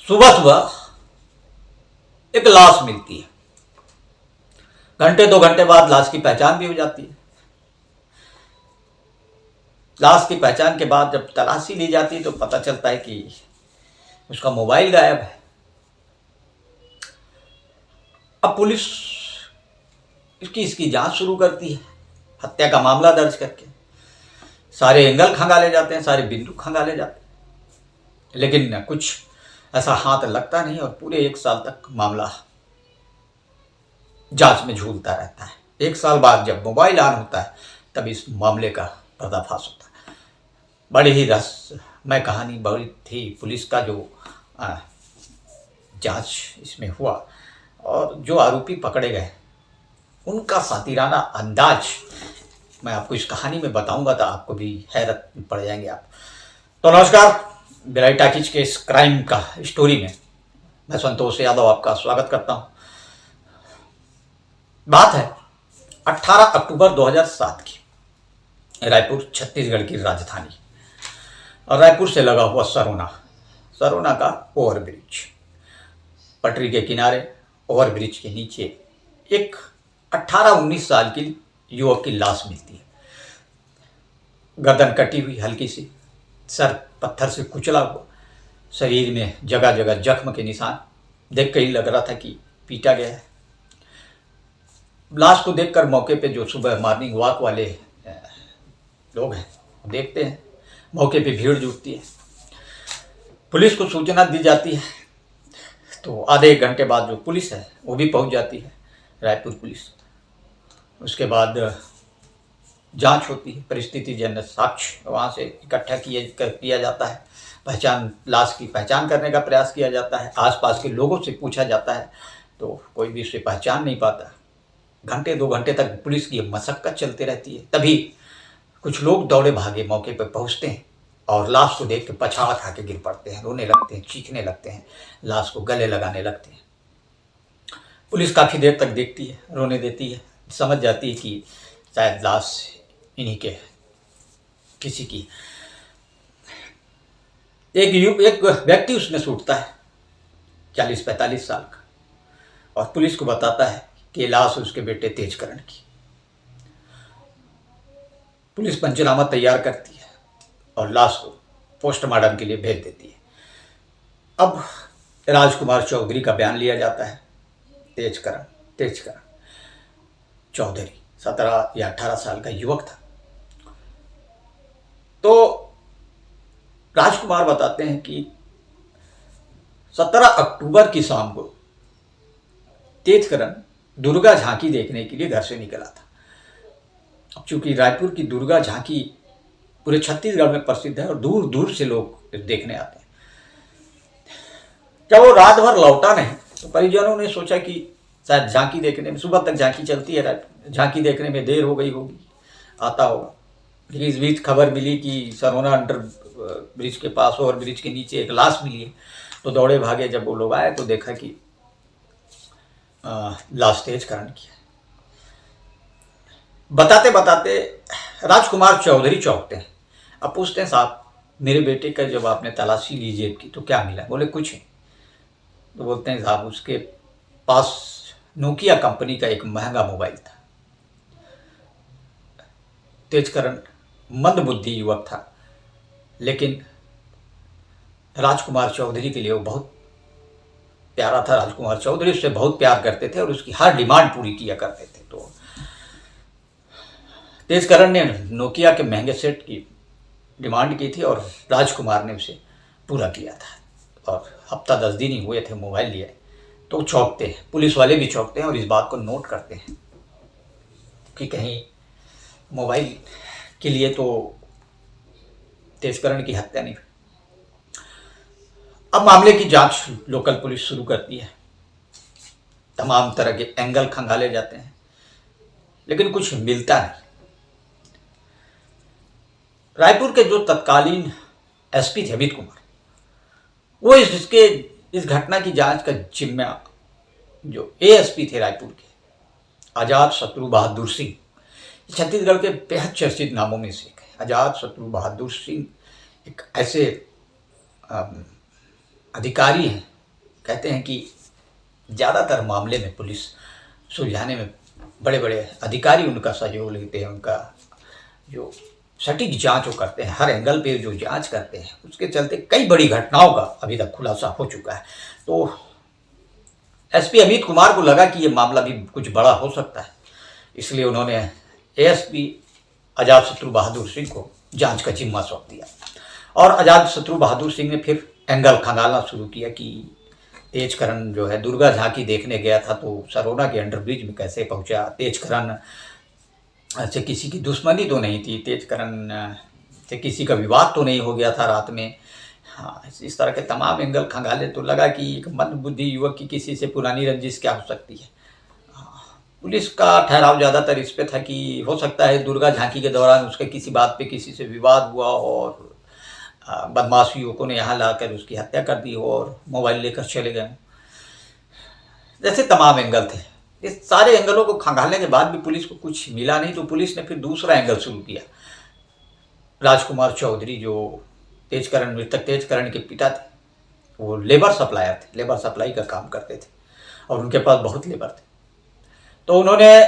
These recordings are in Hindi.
सुबह सुबह एक लाश मिलती है। घंटे 2 घंटे बाद लाश की पहचान भी हो जाती है। लाश की पहचान के बाद जब तलाशी ली जाती है तो पता चलता है कि उसका मोबाइल गायब है। अब पुलिस इसकी जांच शुरू करती है, हत्या का मामला दर्ज करके। सारे एंगल खंगाले जाते हैं, सारे बिंदु खंगाले जाते हैं, लेकिन कुछ ऐसा हाथ लगता नहीं और पूरे 1 साल तक मामला जांच में झूलता रहता है। 1 साल बाद जब मोबाइल ऑन होता है तब इस मामले का पर्दाफाश होता है। बड़ी ही रहस्यमय कहानी बड़ी थी। पुलिस का जो जांच इसमें हुआ और जो आरोपी पकड़े गए उनका सातिराना अंदाज मैं आपको इस कहानी में बताऊंगा तो आपको भी हैरत में पड़ जाएंगे आप। तो नमस्कार, बिराई टाकीज के इस क्राइम का स्टोरी में मैं संतोष यादव आपका स्वागत करता हूं। बात है 18 अक्टूबर 2007 की, रायपुर छत्तीसगढ़ की राजधानी और रायपुर से लगा हुआ सरोना का ओवरब्रिज। पटरी के किनारे ओवरब्रिज के नीचे एक 18-19 साल की युवक की लाश मिलती है। गर्दन कटी हुई, हल्की सी, सर पत्थर से कुचला हुआ, शरीर में जगह जगह जख्म के निशान। देख कर ही लग रहा था कि पीटा गया है। लाश को देखकर मौके पे जो सुबह मॉर्निंग वॉक वाले लोग हैं वो देखते हैं, मौके पे भीड़ जुटती है। पुलिस को सूचना दी जाती है तो आधे 1 घंटे बाद जो पुलिस है वो भी पहुंच जाती है, रायपुर पुलिस। उसके बाद जांच होती है, परिस्थिति जन्य साक्ष्य वहाँ से इकट्ठा किया जाता है, लाश की पहचान करने का प्रयास किया जाता है। आसपास के लोगों से पूछा जाता है तो कोई भी उसे पहचान नहीं पाता। घंटे 2 घंटे तक पुलिस की मशक्कत चलती रहती है। तभी कुछ लोग दौड़े भागे मौके पर पहुंचते हैं और लाश को देख के पछाड़ खा के गिर पड़ते हैं, रोने लगते हैं, चीखने लगते हैं, लाश को गले लगाने लगते हैं। पुलिस काफ़ी देर तक देखती है, रोने देती है, समझ जाती है कि शायद लाश इन्हीं के किसी की। एक व्यक्ति उसमें छूटता है 40-45 साल का और पुलिस को बताता है कि लाश उसके बेटे तेजकरण की। पुलिस पंचनामा तैयार करती है और लाश को पोस्टमार्टम के लिए भेज देती है। अब राजकुमार चौधरी का बयान लिया जाता है। तेजकरण चौधरी 17 या 18 साल का युवक था। तो राजकुमार बताते हैं कि 17 अक्टूबर की शाम को तेजकरण दुर्गा झांकी देखने के लिए घर से निकला था। अब चूंकि रायपुर की दुर्गा झांकी पूरे छत्तीसगढ़ में प्रसिद्ध है और दूर दूर से लोग देखने आते हैं। जब वो रात भर लौटा नहीं तो परिजनों ने सोचा कि शायद झांकी देखने में, सुबह तक झांकी चलती है रायपुर, झांकी देखने में देर हो गई होगी, आता होगा। लेकिन इस बीच खबर मिली कि सरोना अंडर ब्रिज के पास ओवर ब्रिज के नीचे एक लाश मिली है। तो दौड़े भागे जब वो लोग आए तो देखा कि लाश तेजकरण की है। बताते बताते राजकुमार चौधरी चौंकते हैं। अब पूछते हैं, साहब मेरे बेटे का जब आपने तलाशी ली जेब की तो क्या मिला? बोले कुछ नहीं। तो बोलते हैं, साहब उसके पास नोकिया कंपनी का एक महंगा मोबाइल था। तेजकरण मंदबुद्धि युवक था, लेकिन राजकुमार चौधरी के लिए वो बहुत प्यारा था। राजकुमार चौधरी उससे बहुत प्यार करते थे और उसकी हर डिमांड पूरी किया करते थे। तो तेजकरण ने नोकिया के महंगे सेट की डिमांड की थी और राजकुमार ने उसे पूरा किया था। और हफ्ता 10 दिन ही हुए थे मोबाइल लिए। तो चौंकते हैं, पुलिस वाले भी चौंकते हैं और इस बात को नोट करते हैं कि कहीं मोबाइल के लिए तो तेजकरण की हत्या नहीं। अब मामले की जांच लोकल पुलिस शुरू करती है। तमाम तरह के एंगल खंगाले जाते हैं, लेकिन कुछ मिलता नहीं। रायपुर के जो तत्कालीन एसपी थे अमित कुमार, वो इस घटना की जांच का जिम्मा, जो एएसपी थे रायपुर के आजाद शत्रु बहादुर सिंह, छत्तीसगढ़ के बेहद चर्चित नामों में से एक है। आजाद शत्रु बहादुर सिंह एक ऐसे अधिकारी हैं कहते हैं कि ज़्यादातर मामले में पुलिस सुलझाने में बड़े बड़े अधिकारी उनका सहयोग लेते हैं, उनका जो सटीक जांच वो करते हैं, हर एंगल पे जो जांच करते हैं, उसके चलते कई बड़ी घटनाओं का अभी तक खुलासा हो चुका है। तो एसपी अमित कुमार को लगा कि ये मामला भी कुछ बड़ा हो सकता है, इसलिए उन्होंने एएसपी अजातशत्रु बहादुर सिंह को जांच का जिम्मा सौंप दिया। और अजातशत्रु बहादुर सिंह ने फिर एंगल खंगालना शुरू किया कि तेजकरण जो है दुर्गा झांकी देखने गया था तो सरोना के अंडरब्रिज में कैसे पहुंचा, तेजकरण से किसी की दुश्मनी तो नहीं थी, तेजकरण से किसी का विवाद तो नहीं हो गया था रात में। हाँ, इस तरह के तमाम एंगल खंगाले तो लगा कि एक मंदबुद्धि युवक की किसी से पुरानी रंजिश क्या हो सकती है। पुलिस का ठहराव ज़्यादातर इस पे था कि हो सकता है दुर्गा झांकी के दौरान उसके किसी बात पे किसी से विवाद हुआ और बदमाश युवकों ने यहाँ लाकर उसकी हत्या कर दी और मोबाइल लेकर चले गए। जैसे तमाम एंगल थे, इस सारे एंगलों को खंगालने के बाद भी पुलिस को कुछ मिला नहीं, तो पुलिस ने फिर दूसरा एंगल शुरू किया। राजकुमार चौधरी जो तेजकरण मृतक तेजकरण के पिता थे, वो लेबर सप्लायर थे, लेबर सप्लाई का काम करते थे और उनके पास बहुत लेबर थे। तो उन्होंने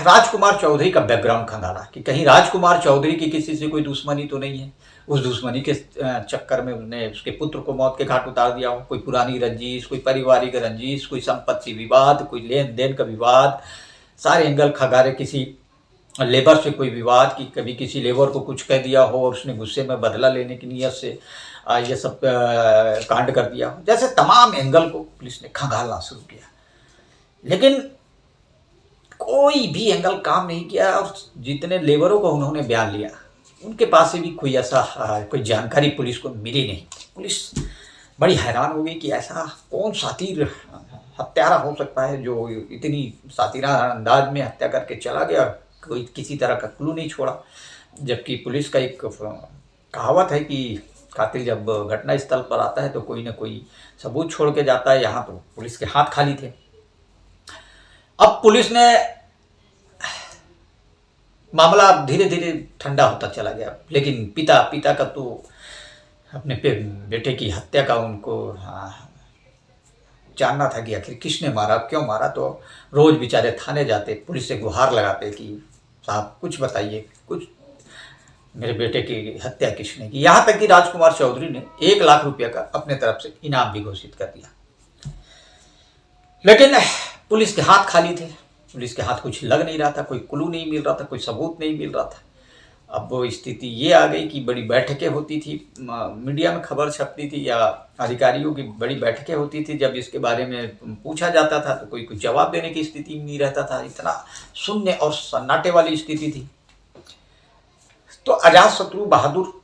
राजकुमार चौधरी का बैकग्राउंड खंगाला कि कहीं राजकुमार चौधरी की किसी से कोई दुश्मनी तो नहीं है, उस दुश्मनी के चक्कर में उसने उसके पुत्र को मौत के घाट उतार दिया हो, कोई पुरानी रंजिश, कोई पारिवारिक रंजिश, कोई संपत्ति विवाद, कोई लेन देन का विवाद, सारे एंगल खंगाले। किसी लेबर से कोई विवाद कि कभी किसी लेबर को कुछ कह दिया हो और उसने गुस्से में बदला लेने की नीयत से ये सब कांड कर दिया हो। जैसे तमाम एंगल को पुलिस ने खंगालना शुरू किया, लेकिन कोई भी एंगल काम नहीं किया। और जितने लेबरों को उन्होंने बयान लिया, उनके पास से भी कोई ऐसा कोई जानकारी पुलिस को मिली नहीं। पुलिस बड़ी हैरान हो गई कि ऐसा कौन सातिर हत्यारा हो सकता है जो इतनी सातिरा अंदाज में हत्या करके चला गया, कोई किसी तरह का क्लू नहीं छोड़ा। जबकि पुलिस का एक कहावत है कि कातिल जब घटना स्थल पर आता है तो कोई ना कोई सबूत छोड़ के जाता है। यहाँ तो पुलिस के हाथ खाली थे। अब पुलिस ने मामला धीरे धीरे ठंडा होता चला गया, लेकिन पिता का तो अपने बेटे की हत्या का उनको जानना था कि आखिर किसने मारा, क्यों मारा। तो रोज बेचारे थाने जाते, पुलिस से गुहार लगाते कि साहब कुछ बताइए, कुछ मेरे बेटे की हत्या किसने की। यहाँ तक कि राजकुमार चौधरी ने 1 लाख रुपये का अपने तरफ से इनाम भी घोषित कर दिया। लेकिन पुलिस के हाथ खाली थे, पुलिस के हाथ कुछ लग नहीं रहा था, कोई क्लू नहीं मिल रहा था, कोई सबूत नहीं मिल रहा था। अब वो स्थिति ये आ गई कि बड़ी बैठकें होती थी, मीडिया में खबर छपती थी या अधिकारियों की बड़ी बैठकें होती थी। जब इसके बारे में पूछा जाता था तो कोई कुछ जवाब देने की स्थिति में नहीं रहता था। इतना शून्य और सन्नाटे वाली स्थिति थी। तो अजातशत्रु बहादुर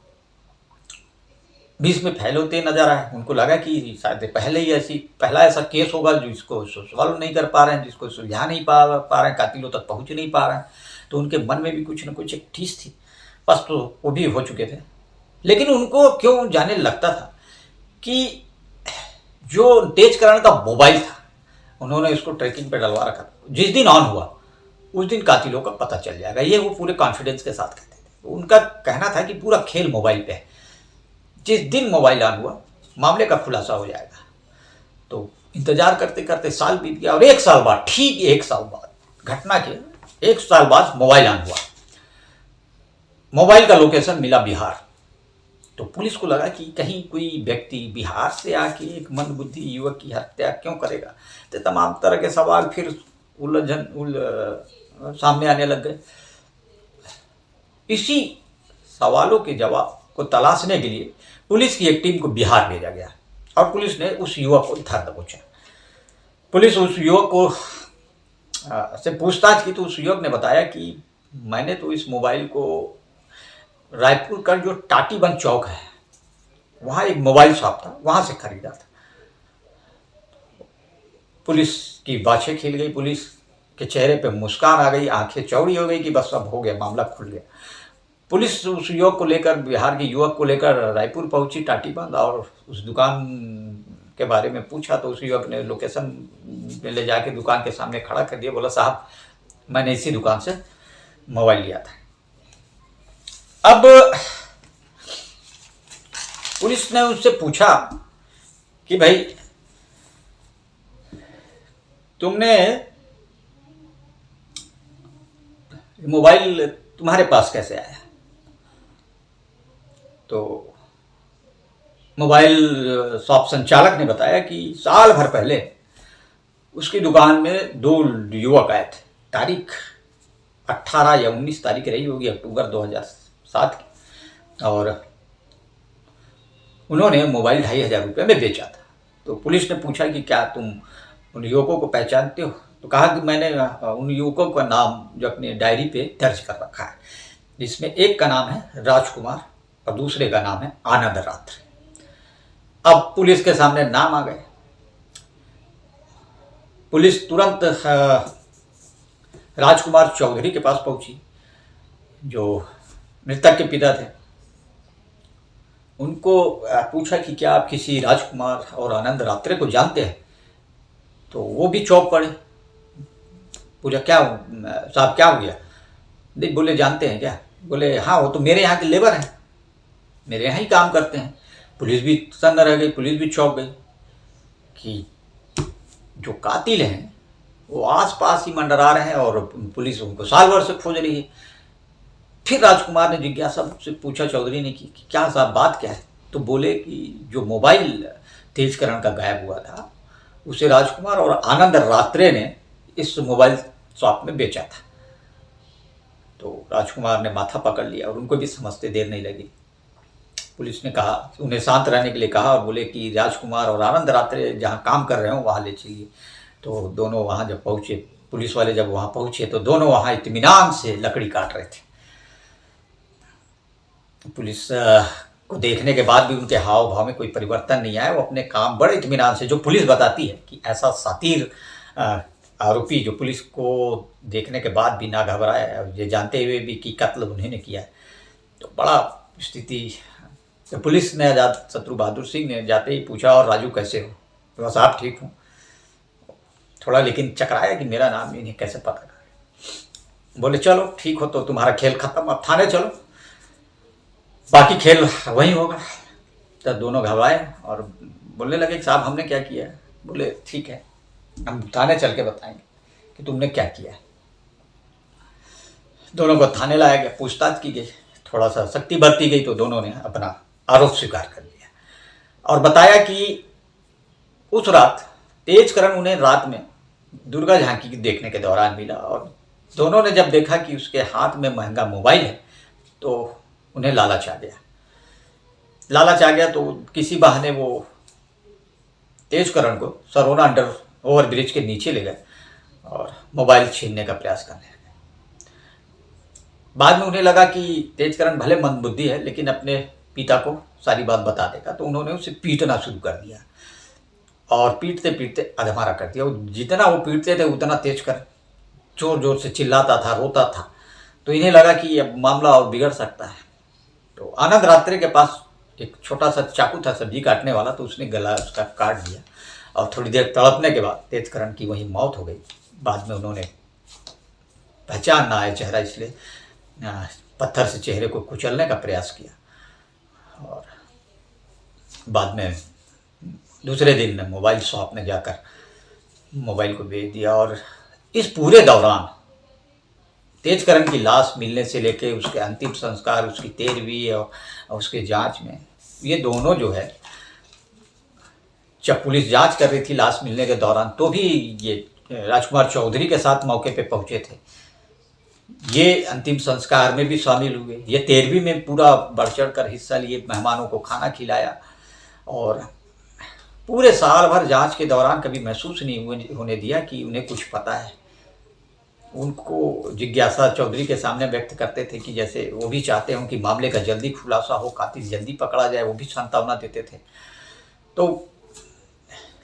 भी इसमें फैले होते नजर आए। उनको लगा कि शायद पहला ऐसा केस होगा जिसको सॉल्व नहीं कर पा रहे हैं, जिसको सुलझा नहीं पा रहे हैं, कातिलों तक पहुंच नहीं पा रहे हैं। तो उनके मन में भी कुछ न कुछ एक ठीस थी, बस तो वो भी हो चुके थे। लेकिन उनको क्यों जाने लगता था कि जो तेजकरण का मोबाइल था, उन्होंने इसको ट्रैकिंग पे डलवा रखा था। जिस दिन ऑन हुआ उस दिन कातिलों का पता चल जाएगा, ये वो पूरे कॉन्फिडेंस के साथ कहते थे। उनका कहना था कि पूरा खेल मोबाइल पे है, जिस दिन मोबाइल ऑन हुआ मामले का खुलासा हो जाएगा। तो इंतजार करते करते साल बीत गया और 1 साल बाद, ठीक 1 साल बाद, घटना के 1 साल बाद मोबाइल ऑन हुआ। मोबाइल का लोकेशन मिला बिहार। तो पुलिस को लगा कि कहीं कोई व्यक्ति बिहार से आके एक मंदबुद्धि युवक की हत्या क्यों करेगा। तो तमाम तरह के सवाल फिर सामने आने लग गए। इसी सवालों के जवाब को तलाशने के लिए पुलिस की एक टीम को बिहार भेजा गया और पुलिस ने उस युवक को धर दबोचा। पुलिस उस युवक को से पूछताछ की तो उस युवक ने बताया कि मैंने तो इस मोबाइल को रायपुर का जो टाटीबंद चौक है, वहाँ एक मोबाइल शॉप था, वहाँ से खरीदा था। पुलिस की बाछें खिल गई, पुलिस के चेहरे पे मुस्कान आ गई, आंखें चौड़ी हो गई कि बस अब हो गया, मामला खुल गया। पुलिस उस युवक को लेकर, बिहार के युवक को लेकर रायपुर पहुंची टाटीबंद और उस दुकान के बारे में पूछा तो उस युवक ने लोकेशन में ले जाके दुकान के सामने खड़ा कर दिया। बोला साहब मैंने इसी दुकान से मोबाइल लिया था। अब पुलिस ने उससे पूछा कि भाई तुमने मोबाइल तुम्हारे पास कैसे आया? तो मोबाइल शॉप संचालक ने बताया कि साल भर पहले उसकी दुकान में 2 युवक आए थे। तारीख 18 या 19 तारीख रही होगी, अक्टूबर 2007 की, और उन्होंने मोबाइल 2,500 रुपये में बेचा था। तो पुलिस ने पूछा कि क्या तुम उन युवकों को पहचानते हो? तो कहा कि मैंने उन युवकों का नाम जो अपने डायरी पे दर्ज कर रखा है, जिसमें एक का नाम है राजकुमार और दूसरे का नाम है आनंद रात्रे। अब पुलिस के सामने नाम आ गए। पुलिस तुरंत राजकुमार चौधरी के पास पहुंची, जो मृतक के पिता थे। उनको पूछा कि क्या आप किसी राजकुमार और आनंद रात्रे को जानते हैं? तो वो भी चौंक पड़े। पूछा क्या साहब क्या हो गया? नहीं, बोले जानते हैं क्या? बोले हाँ, वो तो मेरे यहाँ के लेबर हैं, मेरे यहाँ ही काम करते हैं। पुलिस भी सन्न रह गई, पुलिस भी चौंक गई कि जो कातिल हैं वो आसपास ही मंडरा रहे हैं और पुलिस उनको साल भर से खोज रही है। फिर राजकुमार ने जिज्ञासा से पूछा चौधरी ने कि क्या साहब बात क्या है? तो बोले कि जो मोबाइल तेजकरण का गायब हुआ था उसे राजकुमार और आनंद रात्रे ने इस मोबाइल शॉप में बेचा था। तो राजकुमार ने माथा पकड़ लिया और उनको भी समझते देर नहीं लगी। पुलिस ने कहा, उन्हें शांत रहने के लिए कहा और बोले कि राजकुमार और आनंद रात्रे जहाँ काम कर रहे हो वहाँ ले चलिए। तो दोनों वहाँ जब पहुँचे, पुलिस वाले जब वहाँ पहुँचे तो दोनों वहाँ इत्मीनान से लकड़ी काट रहे थे। पुलिस को देखने के बाद भी उनके हाव भाव में कोई परिवर्तन नहीं आया। वो अपने काम बड़े इत्मीनान से, जो पुलिस बताती है कि ऐसा शातिर आरोपी जो पुलिस को देखने के बाद भी ना घबराया, ये जानते हुए भी कि कत्ल उन्होंने किया है, तो बड़ा स्थिति। तो पुलिस ने आजाद शत्रु बहादुर सिंह ने जाते ही पूछा, और राजू कैसे हो? तो बस आप ठीक हूँ। थोड़ा लेकिन चकराया कि मेरा नाम इन्हें कैसे पता कर। बोले चलो ठीक हो तो तुम्हारा खेल खत्म, अब थाने चलो, बाकी खेल वहीं होगा। तो दोनों घबराए और बोलने लगे साहब हमने क्या किया है? बोले ठीक है, हम थाने चल के बताएंगे कि तुमने क्या किया है। दोनों को थाने लाया गया, पूछताछ की गई, थोड़ा सा सख्ती बरती गई तो दोनों ने अपना आरोप स्वीकार कर लिया और बताया कि उस रात तेजकरण उन्हें रात में दुर्गा झांकी देखने के दौरान मिला और दोनों ने जब देखा कि उसके हाथ में महंगा मोबाइल है तो उन्हें लालच आ गया। लालच आ गया तो किसी बहाने वो तेजकरण को सरोना अंडर ओवर ब्रिज के नीचे ले गए और मोबाइल छीनने का प्रयास करने लगे। बाद में उन्हें लगा कि तेजकरण भले मंदबुद्धि है लेकिन अपने पिता को सारी बात बता देगा, तो उन्होंने उसे पीटना शुरू कर दिया और पीटते पीटते अधमरा कर दिया। जितना वो पीटते थे उतना तेजकरण जोर जोर से चिल्लाता था, रोता था। तो इन्हें लगा कि अब मामला और बिगड़ सकता है। तो आनंद रात्रे के पास एक छोटा सा चाकू था सब्जी काटने वाला, तो उसने गला उसका काट दिया और थोड़ी देर तड़पने के बाद तेजकरण की वहीं मौत हो गई। बाद में उन्होंने पहचान ना आए चेहरा, इसलिए पत्थर से चेहरे को कुचलने का प्रयास किया और बाद में दूसरे दिन मोबाइल शॉप में जाकर मोबाइल को बेच दिया। और इस पूरे दौरान तेजकरण की लाश मिलने से लेके उसके अंतिम संस्कार, उसकी 13वीं और उसके जांच में, ये दोनों जो है, जब पुलिस जांच कर रही थी लाश मिलने के दौरान तो भी ये राजकुमार चौधरी के साथ मौके पे पहुंचे थे। ये अंतिम संस्कार में भी शामिल हुए, ये 13वीं में पूरा बढ़ चढ़ कर हिस्सा लिए, मेहमानों को खाना खिलाया और पूरे साल भर जांच के दौरान कभी महसूस नहीं होने दिया कि उन्हें कुछ पता है। उनको जिज्ञासा चौधरी के सामने व्यक्त करते थे कि जैसे वो भी चाहते हों कि मामले का जल्दी खुलासा हो, कातिल जल्दी पकड़ा जाए, वो भी सांत्वना देते थे। तो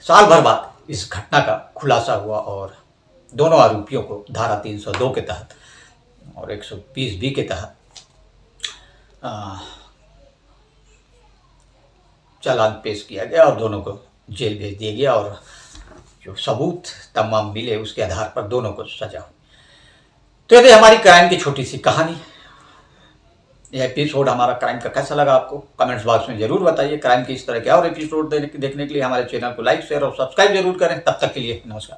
साल भर बाद इस घटना का खुलासा हुआ और दोनों आरोपियों को धारा 302 के तहत और 120B के तहत चालान पेश किया गया और दोनों को जेल भेज दिया गया और जो सबूत तमाम मिले उसके आधार पर दोनों को सजा हुई। तो ये हमारी क्राइम की छोटी सी कहानी। यह एपिसोड हमारा क्राइम का कैसा लगा आपको कमेंट्स बॉक्स में जरूर बताइए। क्राइम के इस तरह के और एपिसोड देखने के लिए हमारे चैनल को लाइक, शेयर और सब्सक्राइब जरूर करें। तब तक के लिए नमस्कार।